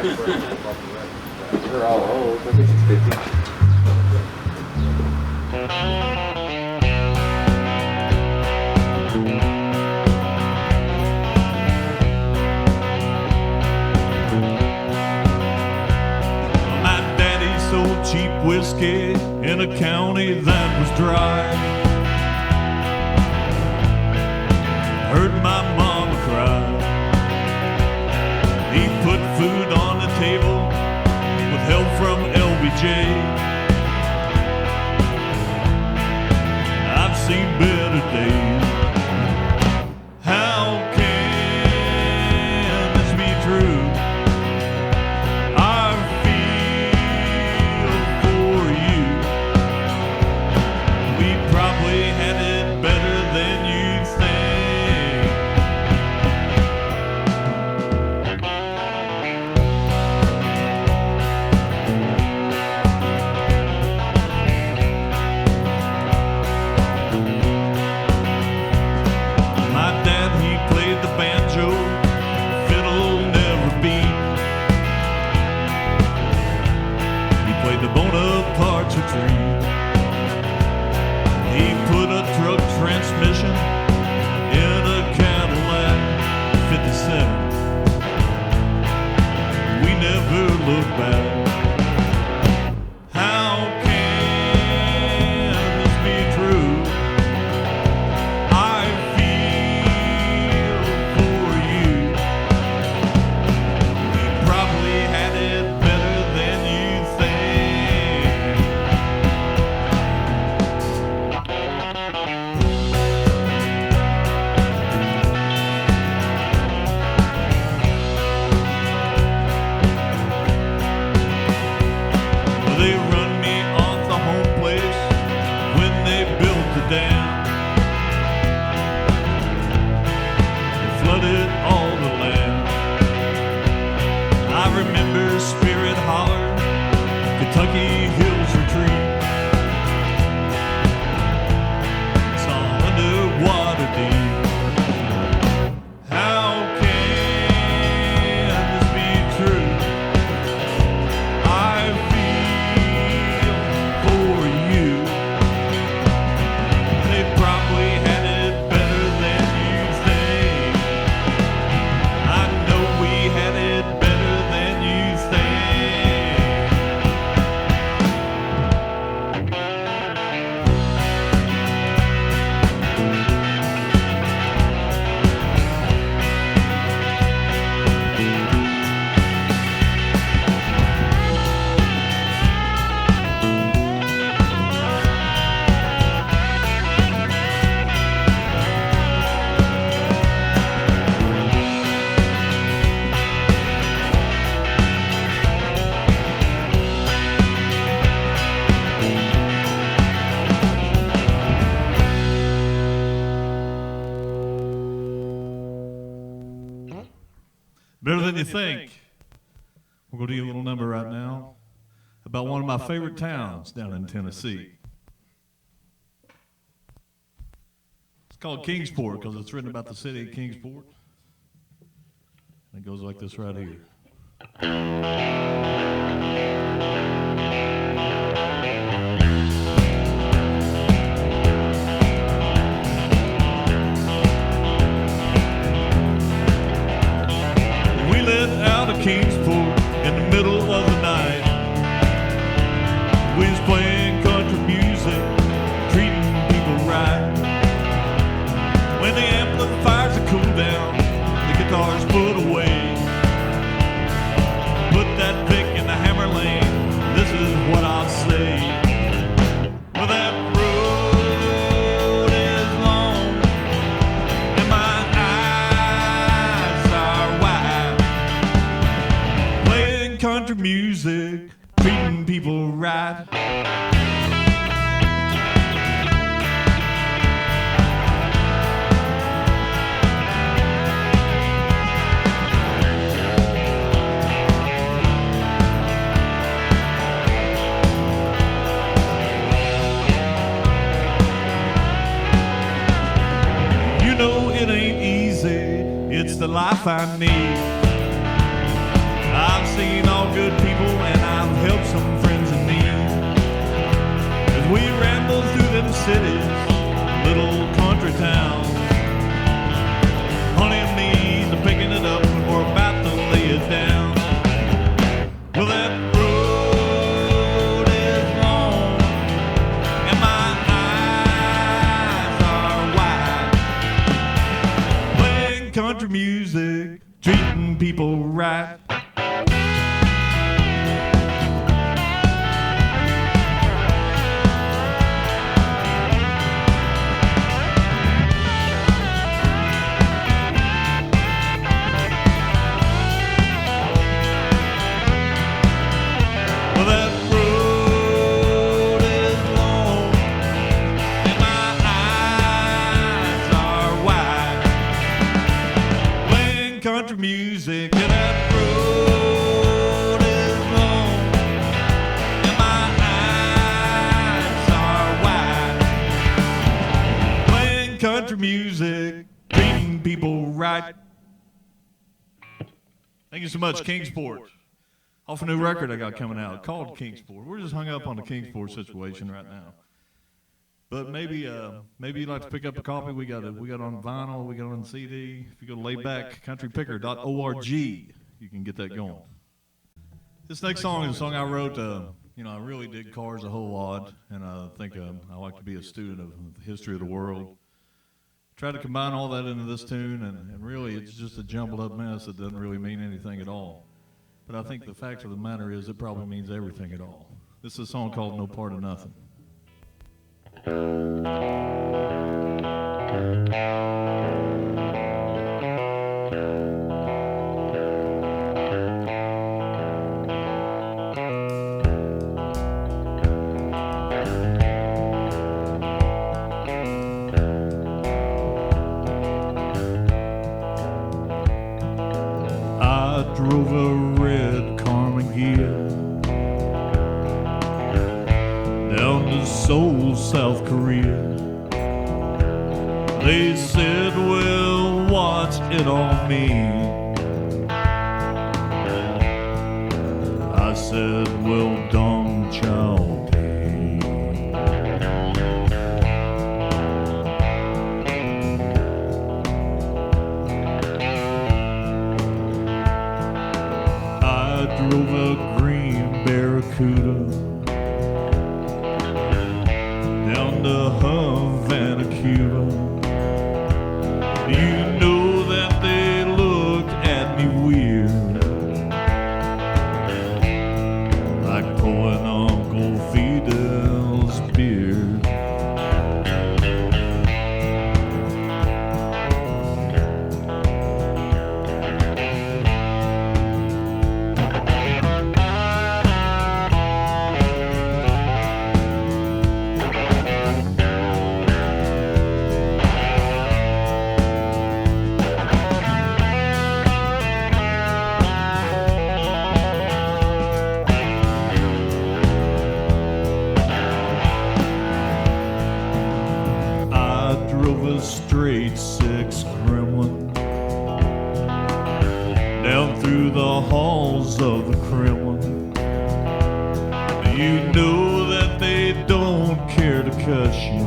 They're all old. I think it's 50. My daddy sold cheap whiskey in a county that was dry. Heard my mama cry. He put food on the table with help from LBJ. I've seen better days. How can this be true? I feel for you. We probably had it better than you think. My dad, he played the banjo, fiddle never beat. He played the Bonaparte retreat. He put a truck transmission in a Cadillac 57. We never looked back. How can this be true? I feel for you. We probably had it better than you think. They run me off the home place when they built the dam. They flooded all the land. I remember Spirit Holler, Kentucky Hills Retreat. Saw underwater deep. How can this be true? I feel for you. They probably had it better than you think. I know we had it better than you think. Better than you think. We're going to do a little number right now about one of my favorite towns down in Tennessee. It's called Kingsport because it's written about the city of Kingsport. And it goes like this right here. We let out of Kingsport in the middle of the night. We was playing country music, treating people right. When the amplifiers are cooled down, the guitars put away. Put that pick in the hammer lane, this is what I'll say. Well, that road is long, and my eyes are wide. Playing country music, treating people right. You know it ain't easy, it's the life I need. I've seen cities, little country towns. Honey and me are picking it up and we're about to lay it down. Well, that road is long and my eyes are wide. Playing country music, treating people right. Music and that road is long and my eyes are wide. Playing country music, treating people right. Thank you so much, Kingsport. Off a new record I got coming out called Kingsport. We're just hung up on the Kingsport situation right now. But maybe you'd like to pick up a copy. We got it on vinyl, we got it on CD. If you go to laidbackcountrypicker.org, you can get that going. This next song is a song I wrote. I really dig cars a whole lot, and I think I like to be a student of the history of the world. Try to combine all that into this tune, and really it's just a jumbled up mess that doesn't really mean anything at all. But I think the fact of the matter is it probably means everything at all. This is a song called No Part of Nothing. I drove a red Carmageddon down to Seoul, South Korea. They said, well, what's it all mean? I said, well, Dong Chow Day. I drove a green Barracuda down to Havana, Cuba. You know that they looked at me weird, like pulling Uncle Fidel's beard. Straight six Kremlin down through the halls of the Kremlin. You know that they don't care to cuss you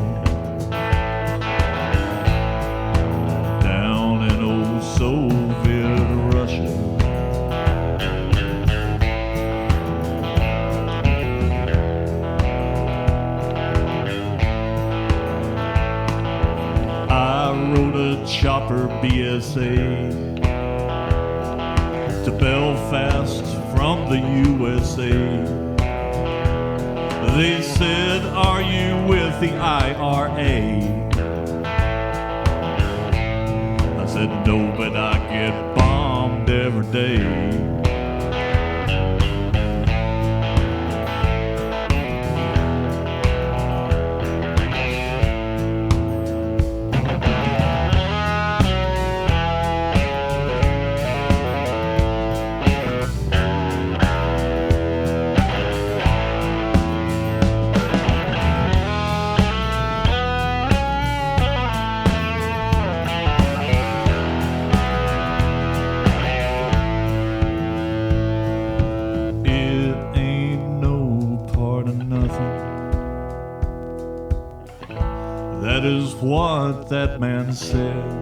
down in old Soviet Russia. Chopper BSA to Belfast from the USA. They said, are you with the IRA? I said, no, but I get bombed every day. what that man said.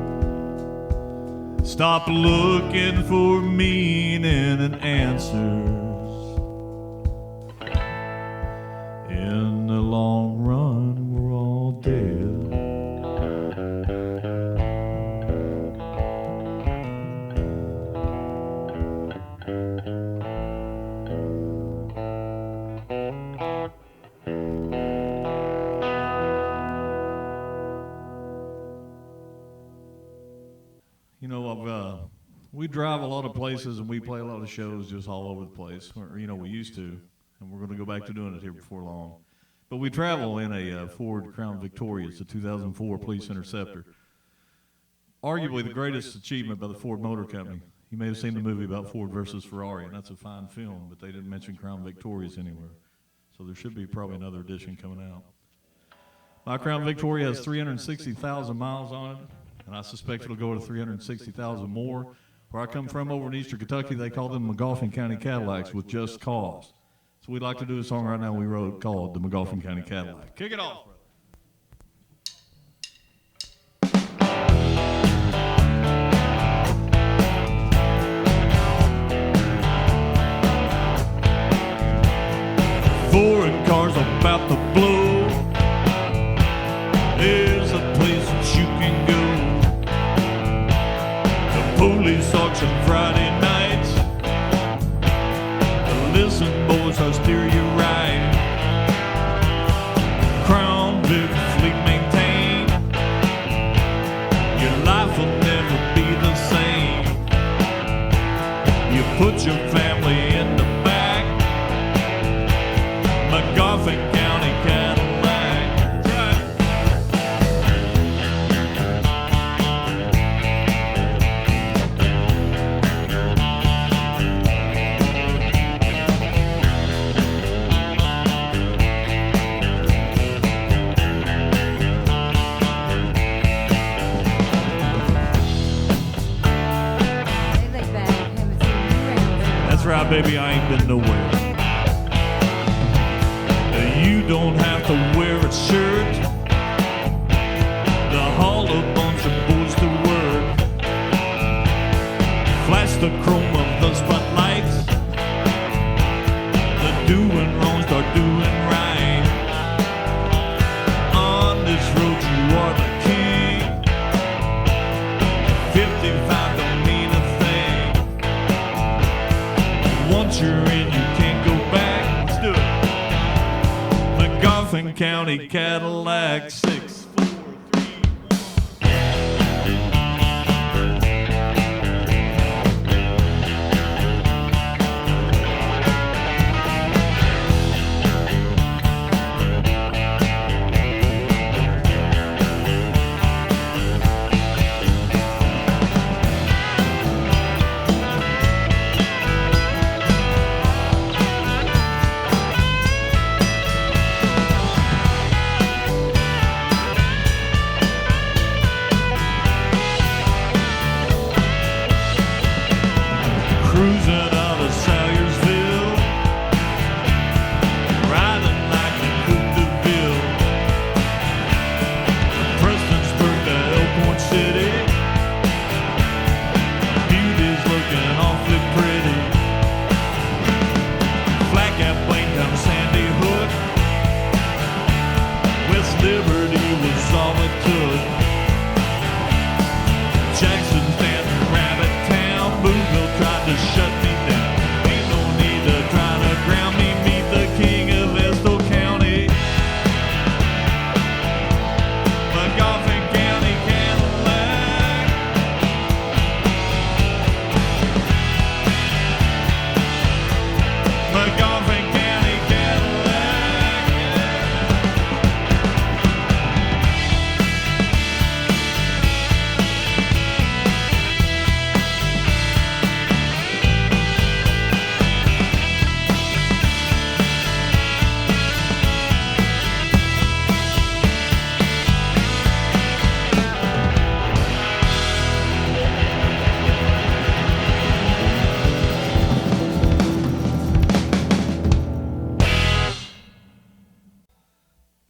Stop looking for meaning and answers. In the long run, we're all dead. You know, we drive a lot of places and we play a lot of shows just all over the place. Or, you know, we used to, and we're going to go back to doing it here before long. But we travel in a Ford Crown Victoria. It's a 2004 Police Interceptor. Arguably the greatest achievement by the Ford Motor Company. You may have seen the movie about Ford versus Ferrari, and that's a fine film, but they didn't mention Crown Victorias anywhere. So there should be probably another edition coming out. My Crown Victoria has 360,000 miles on it, and I suspect it'll go to 360,000 more. Where I come from over in eastern Kentucky, they call them McGoffin County Cadillacs with just cause. So we'd like to do a song right now we wrote called the McGoffin County Cadillac. Kick it off, brother. Foreign cars about to blow. There's a place that you can go. The police auction Friday nights. Listen, boys, I'll steer you right. Crown Vic fleet maintain. Your life will never be the same. You put your family in the back. McGoffin County Cadillac. Right. That's right, baby, I ain't been nowhere. You don't have to wear a shirt to haul a bunch of boys to work. Flash the chrome of the spotlights. The doing wrong start doing right. On this road you are the king. 55 don't mean a thing. Once you're in, you can't go back. Let's do it. McGoffin County Cadillac 6, 4, 3, 1.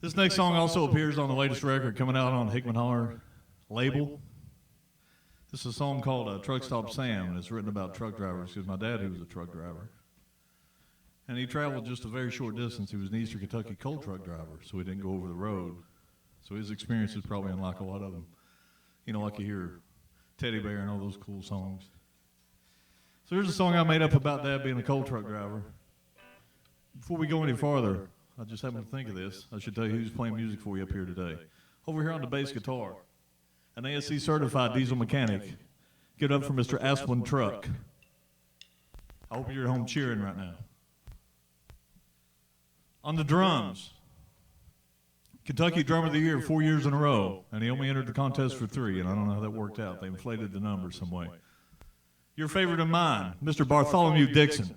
This next song also appears on the latest record coming out on Hickman Holler label. This is a song called Truck Stop Sam, and it's written about truck drivers because my dad, he was a truck driver. And he traveled just a very short distance. He was an Eastern Kentucky coal truck driver, so he didn't go over the road. So his experience is probably unlike a lot of them. You know, like you hear Teddy Bear and all those cool songs. So here's a song I made up about Dad being a coal truck driver. Before we go any farther, I just happened to think of this. I should tell you who's playing music for you up here today. Over here on the bass guitar, an ASC certified diesel mechanic. Give it up for Mr. Asplin Truck. I hope you're at home cheering right now. On the drums, Kentucky Drummer of the Year 4 years in a row, and he only entered the contest for 3, and I don't know how that worked out. They inflated the numbers some way. Your favorite and mine, Mr. Bartholomew Dixon.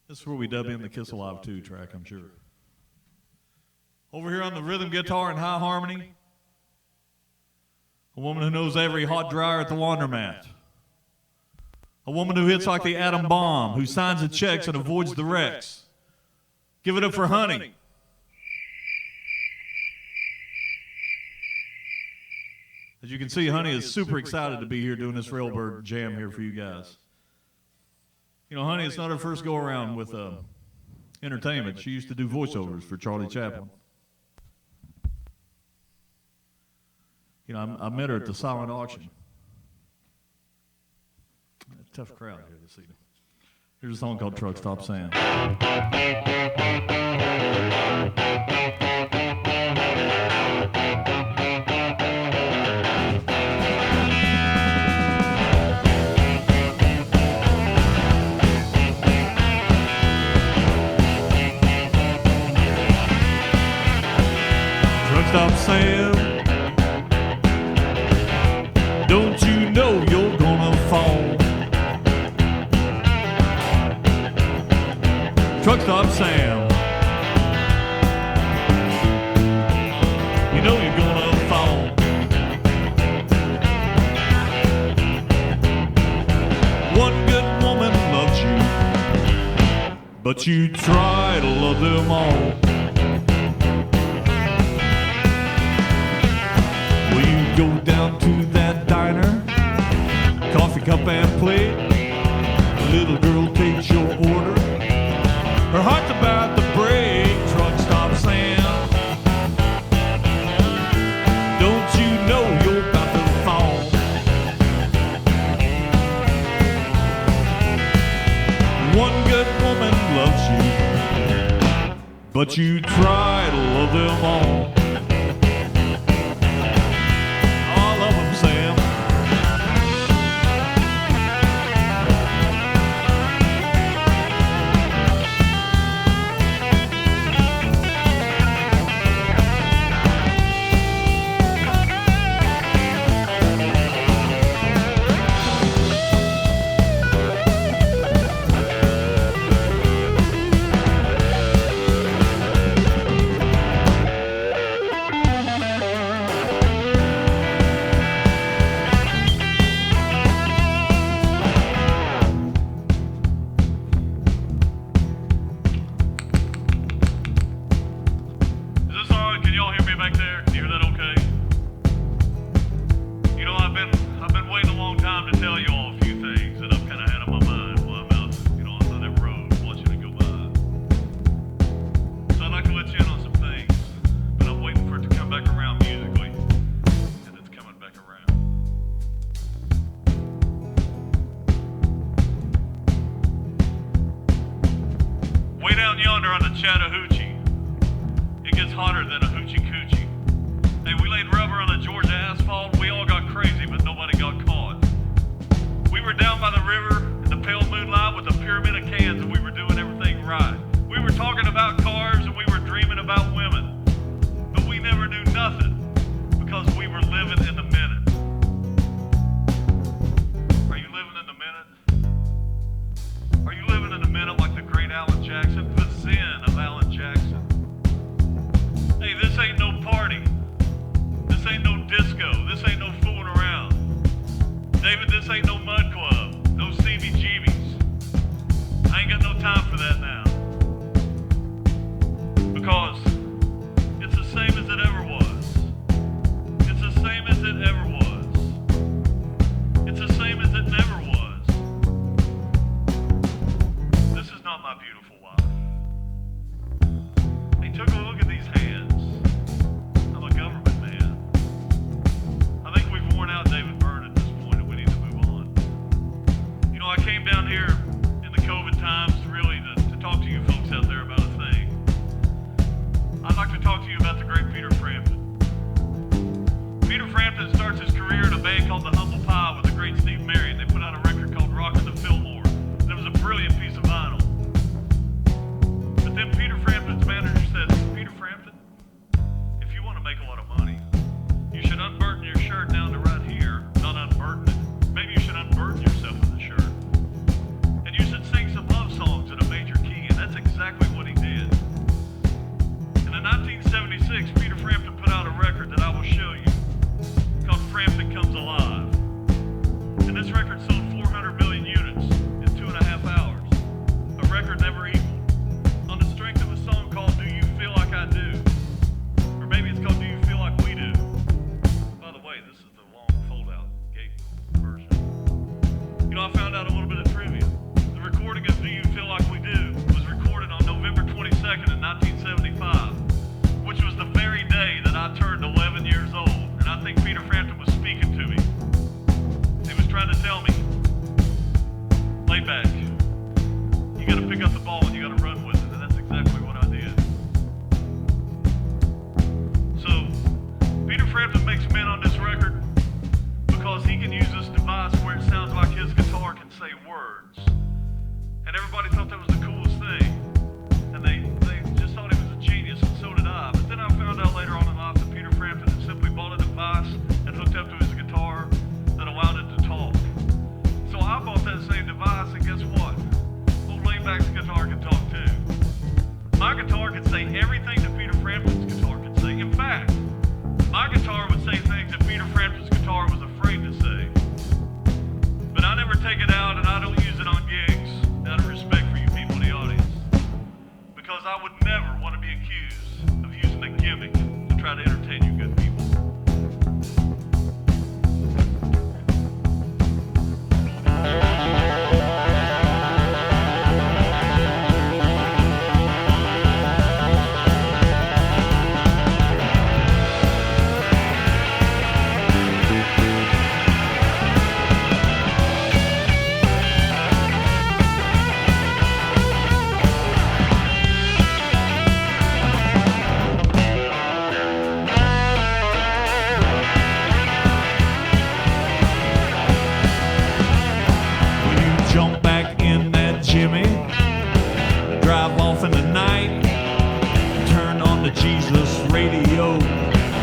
This is where we dub in the Kiss Alive 2 track, I'm sure. Over here on the rhythm guitar and high harmony, a woman who knows every hot dryer at the laundromat. A woman who hits like the atom bomb, who signs the checks and avoids the wrecks. Give it up for Honey. As you can see, Honey is super excited to be here doing this Railbird jam here for you guys. You know, Honey, it's not her first go-around with entertainment. She used to do voiceovers for Charlie Chaplin. You know, I met her at the silent auction. A tough crowd here this evening. Here's a song called Truck Stop Sam. Stop Sam, don't you know you're gonna fall? Truck Stop Sam, you know you're gonna fall. One good woman loves you, but you try to love them all. Go down to that diner, coffee cup and plate. The little girl takes your order, her heart's about to break. Truck Stop Sam, don't you know you're about to fall? One good woman loves you, but you try to love them all. Chattahoochee. It gets hotter than a hoochie coochie. Hey, we laid rubber on the Georgia asphalt. We all got crazy, but nobody got caught. We were down by the river in the pale moonlight with a pyramid of cans, and we were doing everything right. We were talking about cars, and we were dreaming about women. But we never knew nothing because we were living in the minute. Are you living in the minute? Are you living in the minute like the great Alan Jackson? The Zen of Alan Jackson. Hey, this ain't no party. This ain't no disco. This ain't no fooling around. David, this ain't no mud club. No CBGBs. I ain't got no time for that now. because it's the same as it ever was. It's the same as it ever was. It's the same as it never was. This is not my beautiful wife. Hey, took a look at these hands. I'm a government man. I think we've worn out David Byrne at this point and we need to move on. You know, I came down here in the COVID times really to talk to you folks out there about a thing. I'd like to talk to you about the great Peter Frampton. Peter Frampton starts his career in a band called the Humble Pie with the great Steve Marion. They put out a record called Rockin' the Fillmore. And it was a brilliant piece of vinyl. But then Peter Frampton's manager said, Peter Frampton, if you want to make a lot of money, you should unburden your shirt down to right here, not unburden it. Maybe you should unburden yourself with the shirt. And you should sing some love songs in a major key, and that's exactly what he did. And in 1976, Peter Frampton put out a record that I will show you, called Frampton Comes Alive. And this record sold 400 million units in 2.5 hours. A record never equaled. On the strength of a song called Do You Feel Like I Do? Or maybe it's called Do You Feel Like We Do? By the way, this is the long fold-out gate version. You know, I found out a little bit of trivia. The recording of Do You Feel Like We Do was recorded on November 22nd in 1975, which was the very day that I turned 11 years old. And I think Peter Frampton was speaking to me. He was trying to tell me, lay back. You got to pick up the ball and you got to run with it. And that's exactly what I did. So, Peter Frampton makes men on this record because he can use this device where it sounds like his guitar can say words. And everybody thought that was the coolest thing. And they just thought he was a genius, and so did I. But then I found out later on in life that Peter Frampton had simply bought a device and hooked up to his guitar that allowed it to talk. So I bought that same device, and guess what? Old Layback's guitar can talk too. My guitar can say everything that Peter Frampton's guitar can say. In fact, my guitar would say things that Peter Frampton's guitar was afraid to say. But I never take it out, and I don't use it on gigs out of respect for you people in the audience. Because I would never want to be accused of using a gimmick to try to entertain you good people. Jump back in that Jimmy, drive off in the night, turn on the Jesus radio,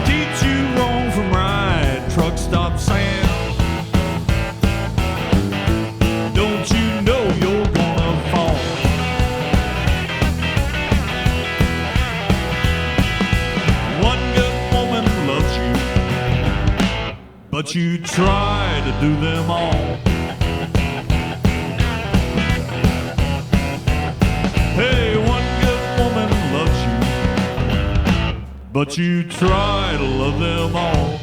teach you wrong from right, truck stop sound. Don't you know you're gonna fall? One good woman loves you, but you try to do them all. Hey, one good woman loves you, but you try to love them all.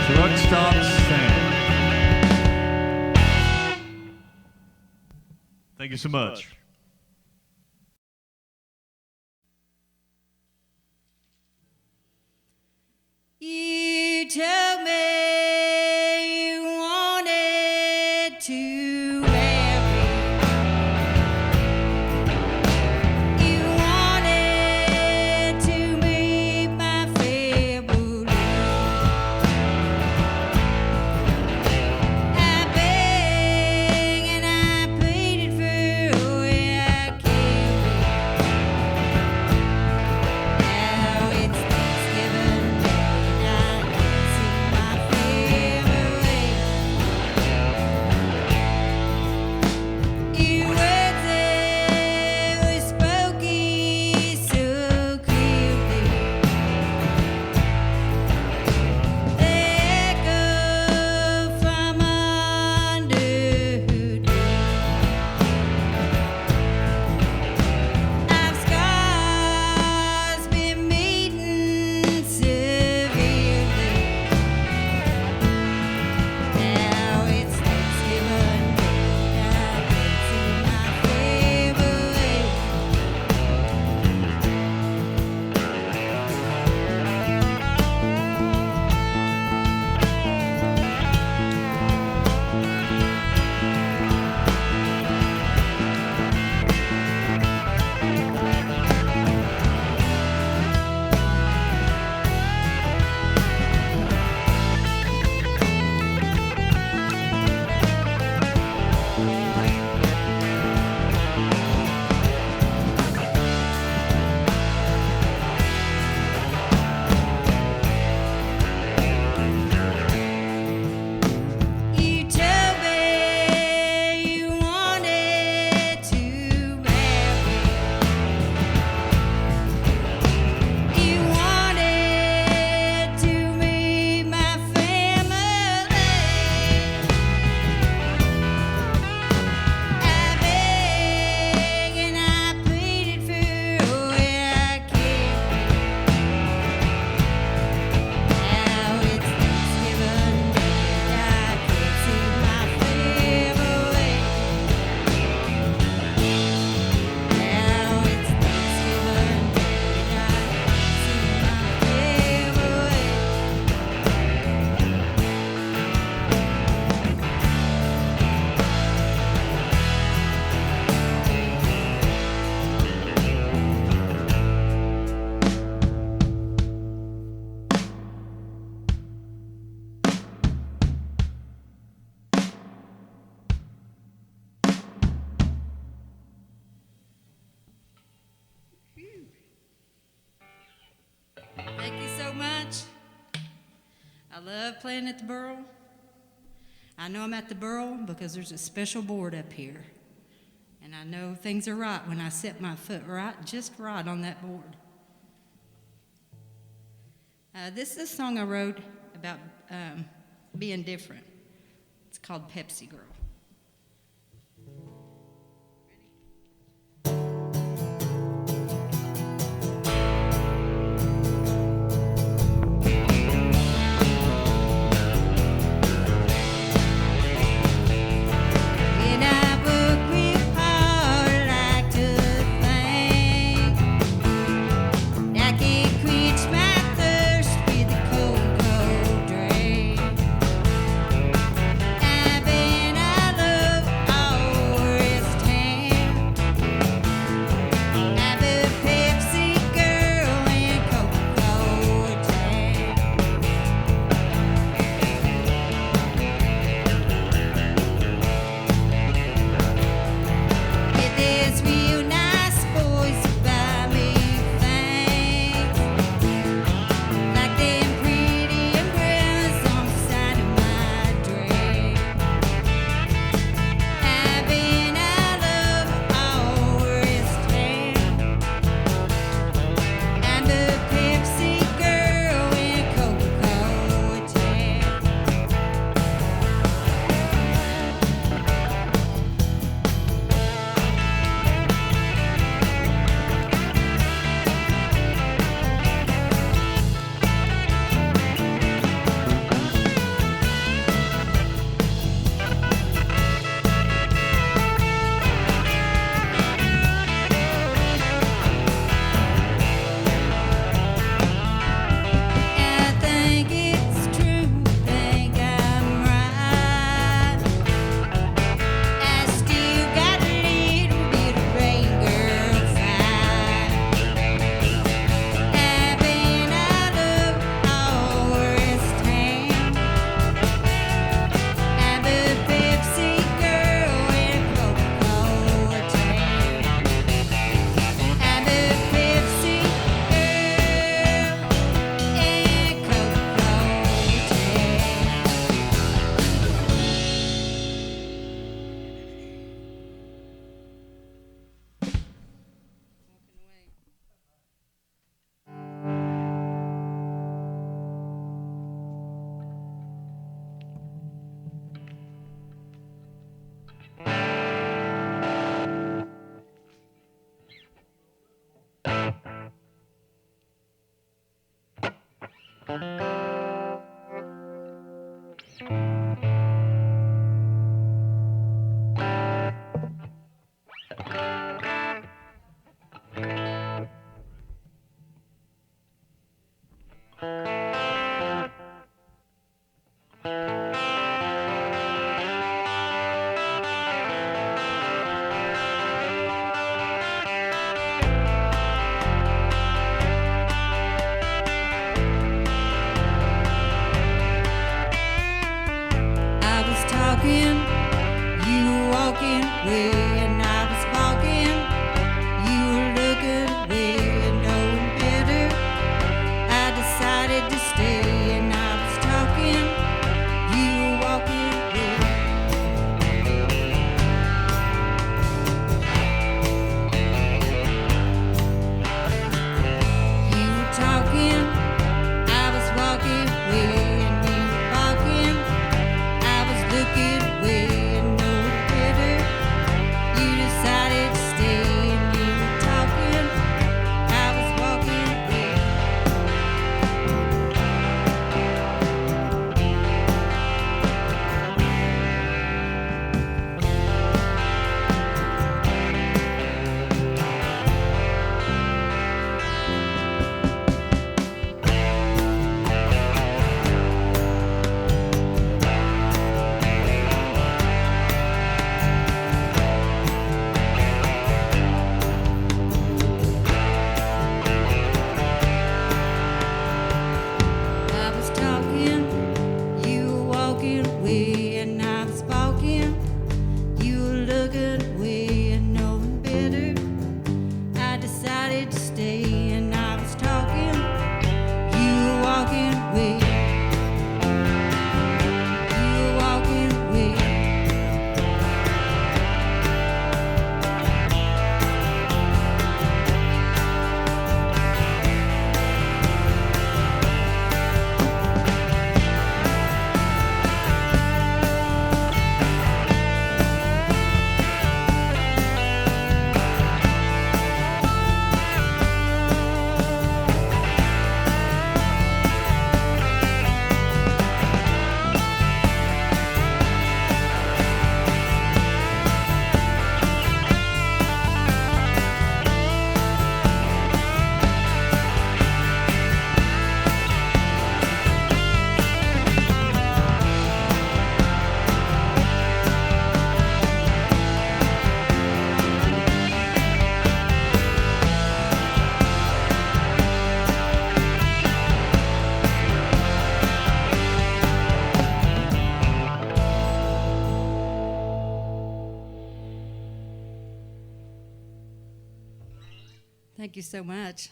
Truck stop sound. Thank you so much. You told me you wanted to marry. You wanted to meet my family. I begged and I pleaded for your much. I love playing at the Burl. I know I'm at the Burl because there's a special board up here. And I know things are right when I set my foot just right on that board. This is a song I wrote about being different. It's called Pepsi Girl. Thank you so much.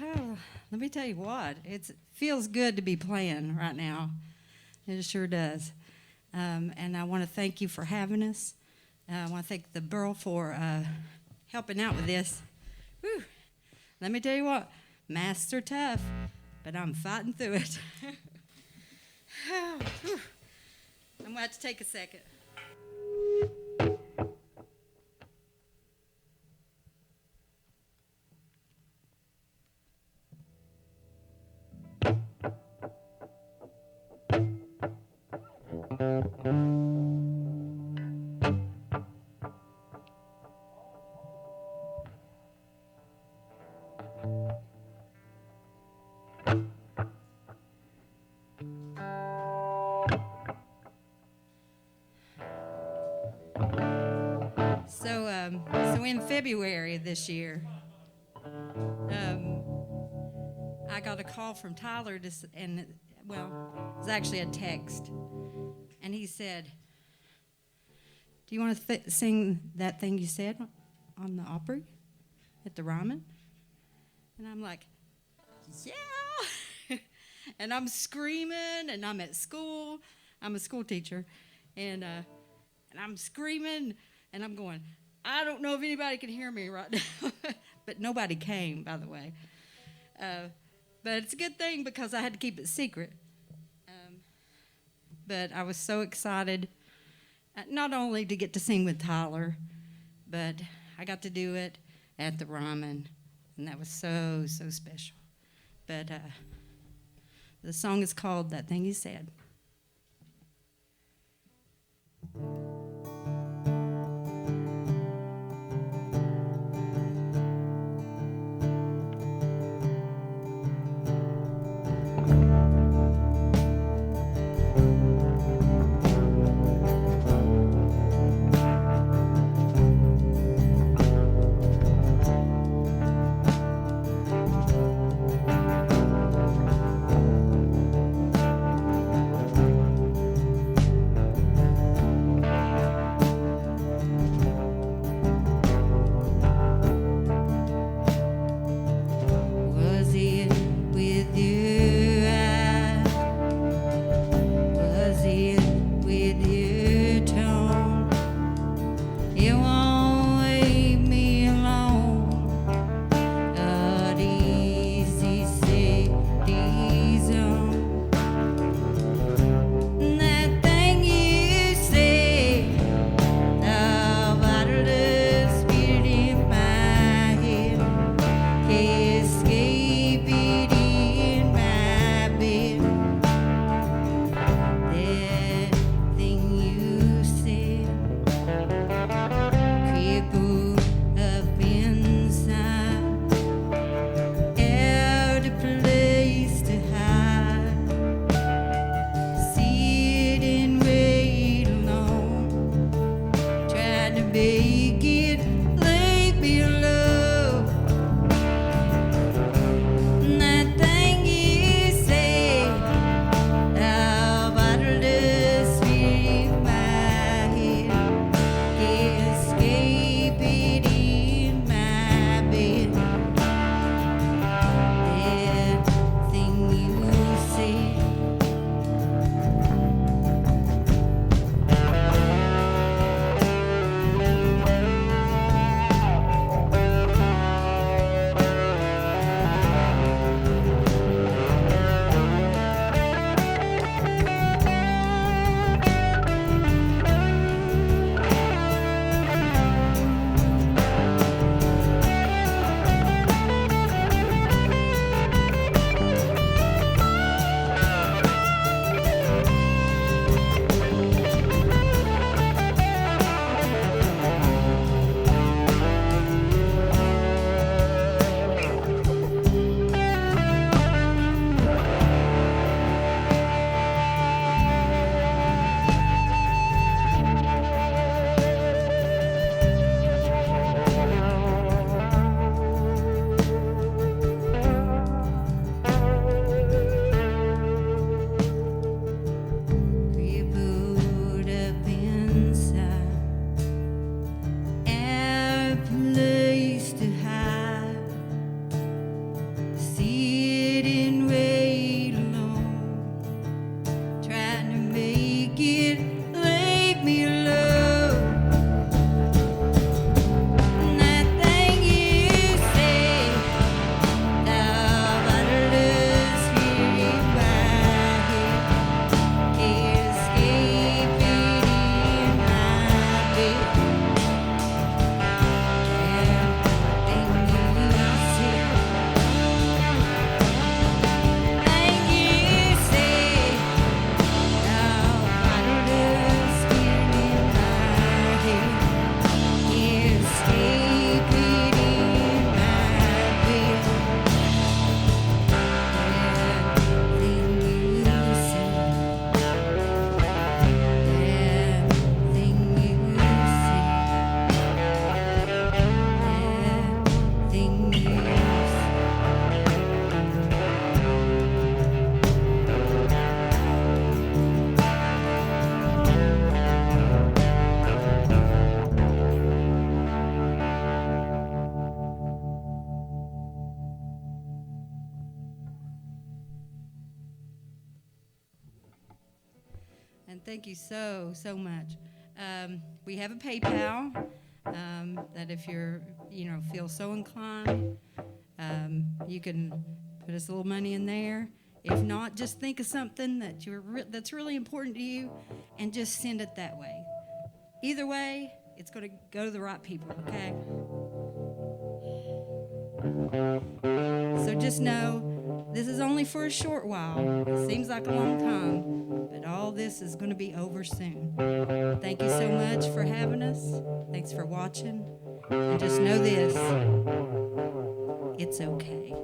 Oh, let me tell you what, it feels good to be playing right now. It sure does. And I want to thank you for having us. I want to thank the Burl for helping out with this. Whew. Let me tell you what, masks are tough, but I'm fighting through it. I'm going to have to take a second. So in February this year, I got a call from Tyler, it was actually a text, and he said, "Do you want to sing that thing you said on the Opry at the Ryman?" And I'm like, "Yeah!" And I'm screaming, and I'm at school. I'm a school teacher, and I'm screaming, and I'm going, I don't know if anybody can hear me right now. But nobody came, by the way. But it's a good thing because I had to keep it secret. But I was so excited, not only to get to sing with Tyler, but I got to do it at the Ryman, and that was so, so special. But the song is called That Thing You Said. And thank you so much. We have a PayPal that if you're, feel so inclined, you can put us a little money in there. If not, just think of something that that's really important to you and just send it that way. Either way, it's going to go to the right people, okay? So just know this is only for a short while. It seems like a long time, but all this is going to be over soon. Thank you so much for having us. Thanks for watching. And just know this, it's okay.